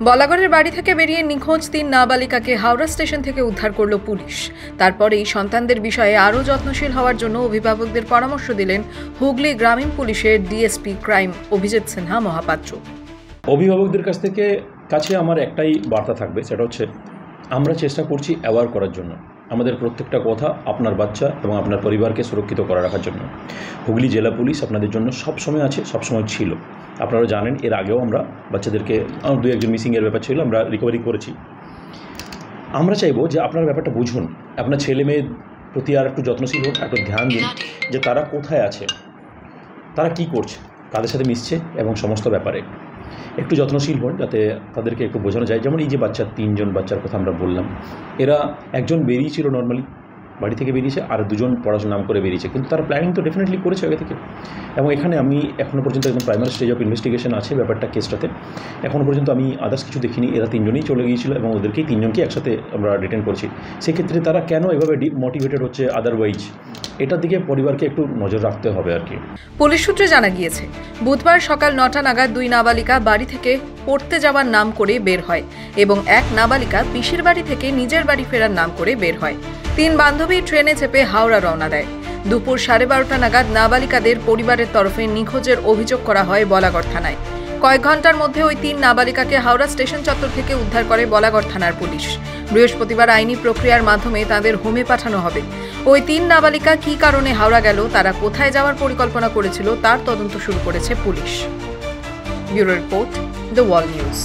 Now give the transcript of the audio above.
বলাগড়ের বাড়ি থেকে বেরিয়ে নিখোঁজ ৩ নাবালিকাকে হাওড়া স্টেশন থেকে উদ্ধার করল পুলিশ। তারপরেই সন্তানদের বিষয়ে আরও যত্নশীল হওয়ার জন্য অভিভাবকদের পরামর্শ দিলেন হুগলি গ্রামীণ পুলিশের ডিএসপি ক্রাইম অভিজিৎ সিনহা মহাপাত্র। অভিভাবকদের কাছে আমার একটাই বার্তা থাকবে, সেটা হচ্ছে আমরা চেষ্টা করছি অ্যাওয়ার করার জন্য আমাদের প্রত্যেকটা কথা আপনার বাচ্চা এবং আপনার পরিবারকে সুরক্ষিত করে রাখার জন্য। হুগলি জেলা পুলিশ আপনাদের জন্য সবসময় আছে, সবসময় ছিল। আপনারা জানেন এর আগেও আমরা বাচ্চাদেরকে 2-1 মিসিংয়ের ব্যাপার ছিল, আমরা রিকভারি করেছি। আমরা চাইবো যে আপনার ব্যাপারটা বুঝুন, আপনার ছেলে মেয়ের প্রতি আর একটু যত্নশীল হোক, একটু ধ্যান দিন যে তারা কোথায় আছে, তারা কি করছে, কাদের সাথে মিশছে এবং সমস্ত ব্যাপারে একটু যত্নশীল হন, যাতে তাদেরকে একটু বোঝানো যায়। যেমন এই যে 3জন বাচ্চার কথা আমরা বললাম, এরা একজন বেরিয়েছিল নর্মালি বাড়ি থেকে বেরিয়েছে, আর 2জন পড়াশোনা নাম করে বেরিয়েছে, কিন্তু তারা প্ল্যানিং তো ডেফিনেটলি করেছে আগে থেকে। এবং এখানে আমি এখনও পর্যন্ত একদম প্রাইমারি স্টেজ অফ ইনভেস্টিগেশন আছে ব্যাপারটা, কেসটাতে এখনও পর্যন্ত আমি আদার্স কিছু দেখিনি। এরা 3জনই চলে গিয়েছিল এবং ওদেরকেই 3জনকে একসাথে আমরা ডিটেন করছি। সেক্ষেত্রে তারা কেন এভাবে ডিমোটিভেটেড হচ্ছে আদারওয়াইজ, এটার দিকে পরিবারকে একটু নজর রাখতে হবে আর কি। পুলিশ সূত্রে জানা গিয়েছে, বুধবার সকাল 9টা নাগাদ 2 নাবালিকা বাড়ি থেকে পড়তে যাওয়ার নাম করে বের হয় এবং 1 নাবালিকা পিসির বাড়ি থেকে নিজের বাড়ি ফেরার নাম করে বের হয়। 3 বান্ধবী ট্রেনে চেপে হাওড়া রওনা দেয়। দুপুর 12:30টা নাগাদ নাবালিকাদের পরিবারের তরফে নিখোঁজের অভিযোগ করা হয় বলাগড় থানায়। কয়েক ঘন্টার মধ্যে ওই 3 নাবালিকাকে হাওড়া স্টেশন চত্বর থেকে উদ্ধার করে বলাগড় থানার পুলিশ। বৃহস্পতিবার আইনি প্রক্রিয়ার মাধ্যমে তাদের হোমে পাঠানো হবে। ওই 3 নাবালিকা কী কারণে হাওড়া গেল, তারা কোথায় যাওয়ার পরিকল্পনা করেছিল, তার তদন্ত শুরু করেছে police. Bureau report, the wall news.